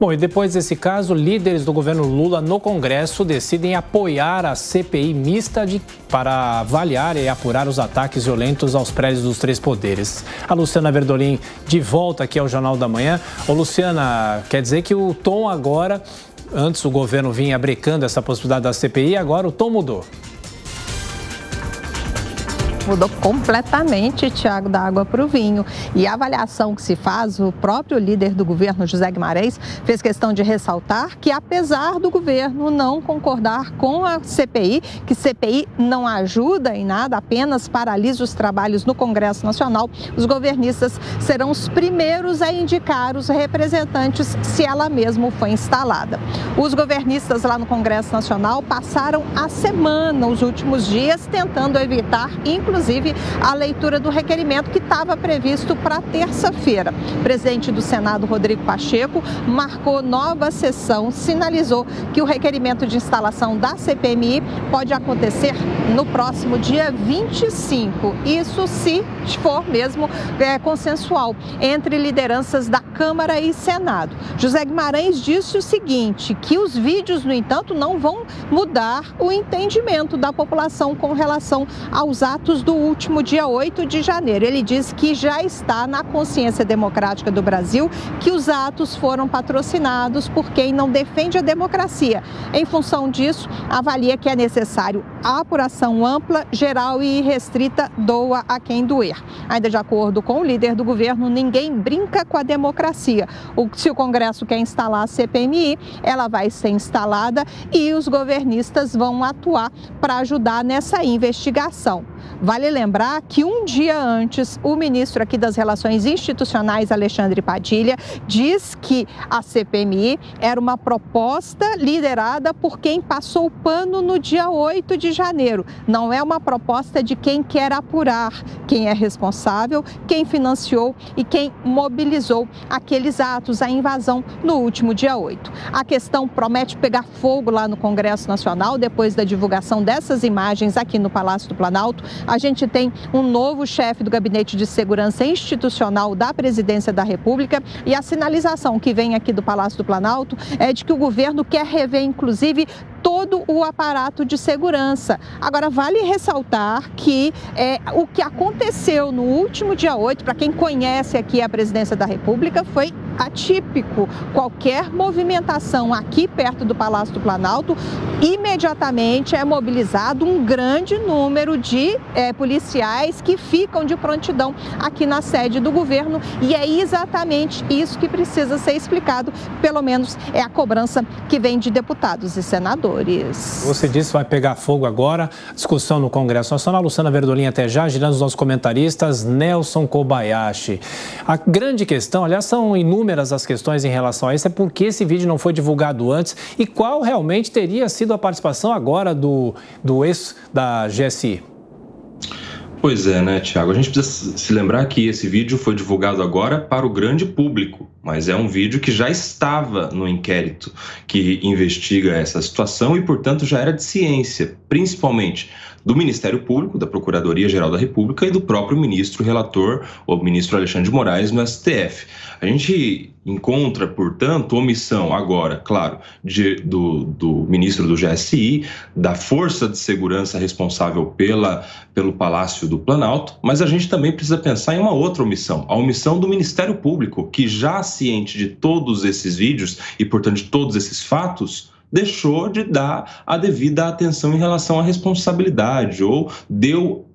Bom, e depois desse caso, líderes do governo Lula no Congresso decidem apoiar a CPI mista para avaliar e apurar os ataques violentos aos prédios dos três poderes. A Luciana Verdolim de volta aqui ao Jornal da Manhã. Ô, Luciana, quer dizer que o tom agora, antes o governo vinha brecando essa possibilidade da CPI, agora o tom mudou. Mudou completamente, Tiago, da água para o vinho. E a avaliação que se faz, o próprio líder do governo, José Guimarães, fez questão de ressaltar que, apesar do governo não concordar com a CPI, que CPI não ajuda em nada, apenas paralisa os trabalhos no Congresso Nacional, os governistas serão os primeiros a indicar os representantes se ela mesmo foi instalada. Os governistas lá no Congresso Nacional passaram a semana, os últimos dias, tentando evitar, inclusive, a leitura do requerimento que estava previsto para terça-feira. O presidente do Senado, Rodrigo Pacheco, marcou nova sessão, sinalizou que o requerimento de instalação da CPMI pode acontecer no próximo dia 25. Isso se for mesmo consensual entre lideranças da Câmara e Senado. José Guimarães disse o seguinte, que os vídeos, no entanto, não vão mudar o entendimento da população com relação aos atos do último dia 8 de janeiro. Ele diz que já está na consciência democrática do Brasil que os atos foram patrocinados por quem não defende a democracia. Em função disso, avalia que é necessário a apuração ampla, geral e irrestrita, doa a quem doer. Ainda de acordo com o líder do governo, ninguém brinca com a democracia. Se o Congresso quer instalar a CPMI, ela vai ser instalada e os governistas vão atuar para ajudar nessa investigação. Vale lembrar que um dia antes, o ministro aqui das Relações Institucionais, Alexandre Padilha, diz que a CPMI era uma proposta liderada por quem passou o pano no dia 8 de janeiro. Não é uma proposta de quem quer apurar quem é responsável, quem financiou e quem mobilizou aqueles atos, a invasão no último dia 8. A questão promete pegar fogo lá no Congresso Nacional depois da divulgação dessas imagens aqui no Palácio do Planalto. A gente tem um novo chefe do Gabinete de Segurança Institucional da Presidência da República e a sinalização que vem aqui do Palácio do Planalto é de que o governo quer rever, inclusive, todo o aparato de segurança. Agora, vale ressaltar que o que aconteceu no último dia 8, para quem conhece aqui a Presidência da República, foi atípico. Qualquer movimentação aqui perto do Palácio do Planalto, imediatamente é mobilizado um grande número de policiais que ficam de prontidão aqui na sede do governo e é exatamente isso que precisa ser explicado, pelo menos é a cobrança que vem de deputados e senadores. Você disse que vai pegar fogo agora, discussão no Congresso Nacional. Luciana Verdolim até já, girando os nossos comentaristas, Nelson Kobayashi. A grande questão, aliás, são inúmeras as questões em relação a isso, é por que esse vídeo não foi divulgado antes e qual realmente teria sido a participação agora do ex da GSI? Pois é, né, Tiago? A gente precisa se lembrar que esse vídeo foi divulgado agora para o grande público, mas é um vídeo que já estava no inquérito que investiga essa situação e, portanto, já era de ciência, principalmente do Ministério Público, da Procuradoria-Geral da República e do próprio ministro relator, o ministro Alexandre de Moraes, no STF. A gente encontra, portanto, omissão agora, claro, do ministro do GSI, da Força de Segurança responsável pelo Palácio do Planalto, mas a gente também precisa pensar em uma outra omissão, a omissão do Ministério Público, que já ciente de todos esses vídeos e, portanto, de todos esses fatos, deixou de dar a devida atenção em relação à responsabilidade ou deu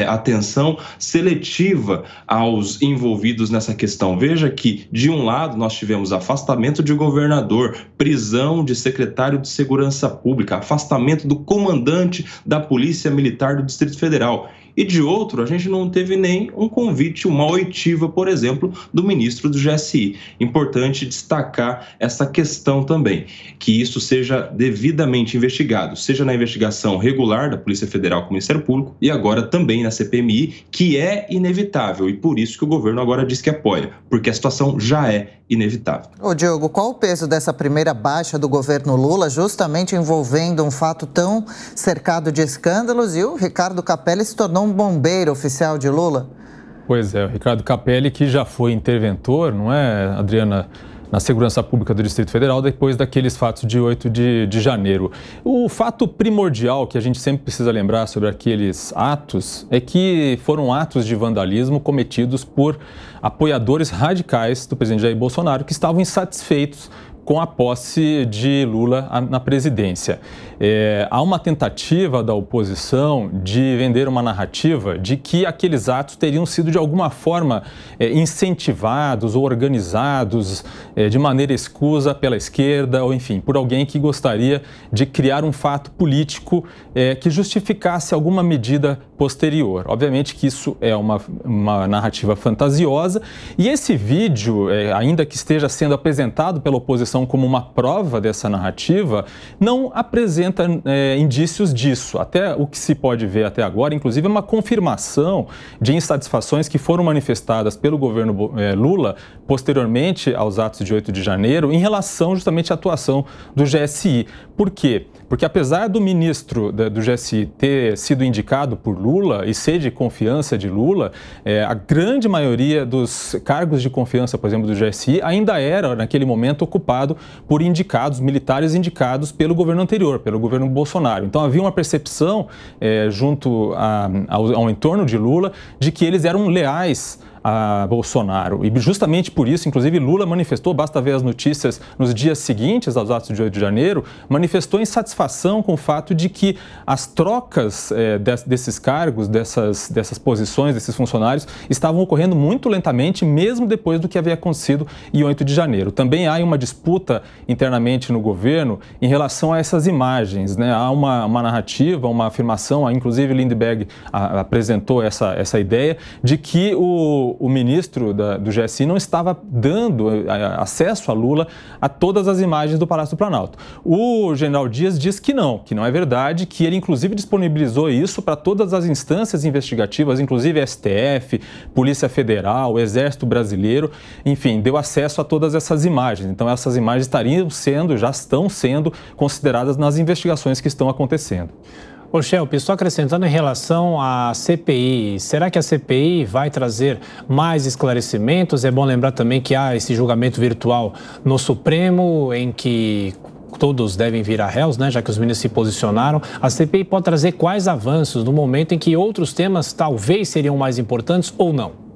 atenção seletiva aos envolvidos nessa questão. Veja que, de um lado, nós tivemos afastamento de governador, prisão de secretário de Segurança Pública, afastamento do comandante da Polícia Militar do Distrito Federal. E de outro, a gente não teve nem um convite, uma oitiva, por exemplo, do ministro do GSI. Importante destacar essa questão também, que isso seja devidamente investigado, seja na investigação regular da Polícia Federal com o Ministério Público e agora também na CPMI, que é inevitável e por isso que o governo agora diz que apoia, porque a situação já é inevitável. Ô Diogo, qual o peso dessa primeira baixa do governo Lula, justamente envolvendo um fato tão cercado de escândalos, e o Ricardo Capelli se tornou um bombeiro oficial de Lula? Pois é, o Ricardo Capelli, que já foi interventor, não é, Adriana, na segurança pública do Distrito Federal depois daqueles fatos de 8 de janeiro. O fato primordial que a gente sempre precisa lembrar sobre aqueles atos é que foram atos de vandalismo cometidos por apoiadores radicais do presidente Jair Bolsonaro que estavam insatisfeitos com a posse de Lula na presidência. Há uma tentativa da oposição de vender uma narrativa de que aqueles atos teriam sido de alguma forma incentivados ou organizados de maneira escusa pela esquerda ou, enfim, por alguém que gostaria de criar um fato político que justificasse alguma medida posterior. Obviamente que isso é uma narrativa fantasiosa e esse vídeo, ainda que esteja sendo apresentado pela oposição como uma prova dessa narrativa, não apresenta indícios disso. Até o que se pode ver até agora, inclusive, é uma confirmação de insatisfações que foram manifestadas pelo governo Lula posteriormente aos atos de 8 de janeiro em relação justamente à atuação do GSI. Por quê? Porque apesar do ministro do GSI ter sido indicado por Lula e ser de confiança de Lula, a grande maioria dos cargos de confiança, por exemplo, do GSI ainda era, naquele momento, ocupado por indicados, militares indicados pelo governo anterior, pelo governo Bolsonaro. Então havia uma percepção junto ao entorno de Lula de que eles eram leais a Bolsonaro. E justamente por isso, inclusive, Lula manifestou, basta ver as notícias nos dias seguintes aos atos de 8 de janeiro, manifestou insatisfação com o fato de que as trocas desses cargos, dessas posições, desses funcionários, estavam ocorrendo muito lentamente, mesmo depois do que havia acontecido em 8 de janeiro. Também há uma disputa internamente no governo em relação a essas imagens, né? Há uma narrativa, uma afirmação, inclusive Lindbergh apresentou essa ideia de que o ministro do GSI não estava dando acesso a Lula a todas as imagens do Palácio do Planalto. O general Dias diz que não é verdade, que ele inclusive disponibilizou isso para todas as instâncias investigativas, inclusive STF, Polícia Federal, Exército Brasileiro, enfim, deu acesso a todas essas imagens. Então essas imagens já estão sendo consideradas nas investigações que estão acontecendo. Ô, Schelp, só acrescentando em relação à CPI, será que a CPI vai trazer mais esclarecimentos? É bom lembrar também que há esse julgamento virtual no Supremo, em que todos devem virar réus, né, já que os ministros se posicionaram. A CPI pode trazer quais avanços no momento em que outros temas talvez seriam mais importantes ou não?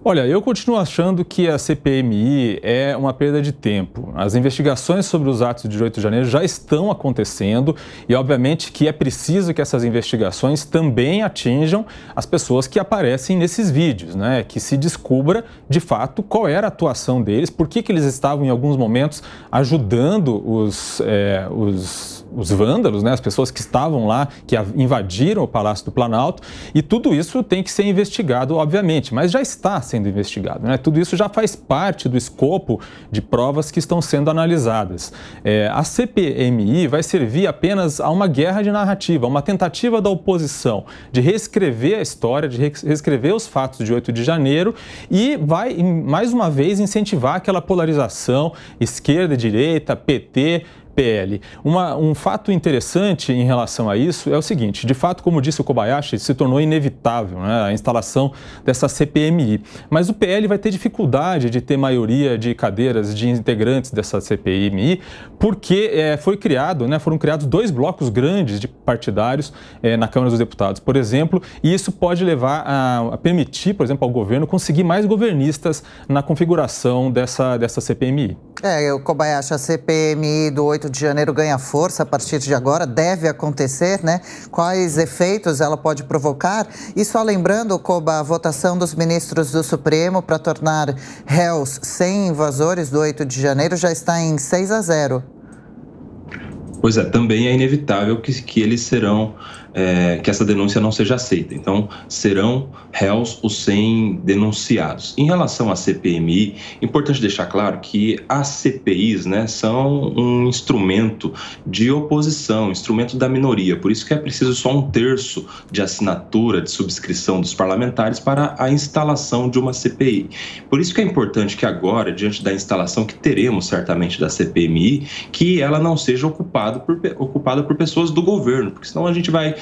Olha, eu continuo achando que a CPMI é uma perda de tempo. As investigações sobre os atos de 8 de janeiro já estão acontecendo e, obviamente, que é preciso que essas investigações também atinjam as pessoas que aparecem nesses vídeos, né? Que se descubra, de fato, qual era a atuação deles, por que eles estavam, em alguns momentos, ajudando os vândalos, né? As pessoas que estavam lá, que invadiram o Palácio do Planalto, e tudo isso tem que ser investigado, obviamente, mas já está sendo investigado, né? Tudo isso já faz parte do escopo de provas que estão sendo analisadas. A CPMI vai servir apenas a uma guerra de narrativa, uma tentativa da oposição de reescrever a história, de reescrever os fatos de 8 de janeiro e vai, mais uma vez, incentivar aquela polarização esquerda e direita, PT, PL. Um fato interessante em relação a isso é o seguinte: de fato, como disse o Kobayashi, se tornou inevitável, né, a instalação dessa CPMI. Mas o PL vai ter dificuldade de ter maioria de cadeiras de integrantes dessa CPMI, porque foram criados 2 blocos grandes de partidários na Câmara dos Deputados, por exemplo, e isso pode levar a permitir, por exemplo, ao governo conseguir mais governistas na configuração dessa CPMI. O Kobayashi, a CPMI do 8 de janeiro ganha força a partir de agora, deve acontecer, né? Quais efeitos ela pode provocar? E só lembrando, Koba, a votação dos ministros do Supremo para tornar réus 100 invasores do 8 de janeiro já está em 6-0. Pois é, também é inevitável que eles serão, que essa denúncia não seja aceita. Então, serão réus os 100 denunciados. Em relação à CPMI, importante deixar claro que as CPIs, né, são um instrumento de oposição, instrumento da minoria. Por isso que é preciso só 1/3 de assinatura, de subscrição dos parlamentares para a instalação de uma CPI. Por isso que é importante que agora, diante da instalação que teremos certamente da CPMI, que ela não seja ocupada por pessoas do governo, porque senão a gente vai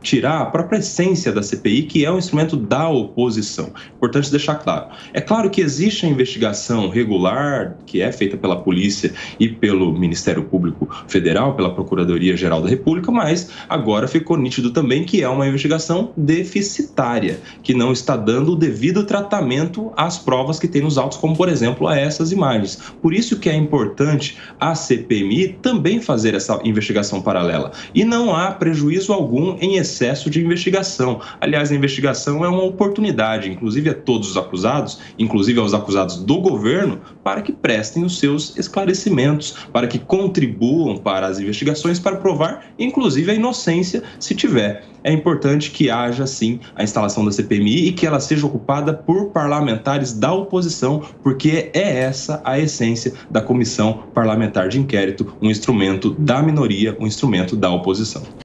tirar a própria essência da CPI, que é um instrumento da oposição. Importante deixar claro. É claro que existe a investigação regular, que é feita pela polícia e pelo Ministério Público Federal, pela Procuradoria-Geral da República, mas agora ficou nítido também que é uma investigação deficitária, que não está dando o devido tratamento às provas que tem nos autos, como, por exemplo, a essas imagens. Por isso que é importante a CPMI também fazer essa investigação paralela. E não há prejuízo algum em excesso de investigação. Aliás, a investigação é uma oportunidade, inclusive a todos os acusados, inclusive aos acusados do governo, para que prestem os seus esclarecimentos, para que contribuam para as investigações, para provar, inclusive, a inocência, se tiver. É importante que haja, sim, a instalação da CPMI e que ela seja ocupada por parlamentares da oposição, porque é essa a essência da Comissão Parlamentar de Inquérito, um instrumento da minoria, um instrumento da oposição.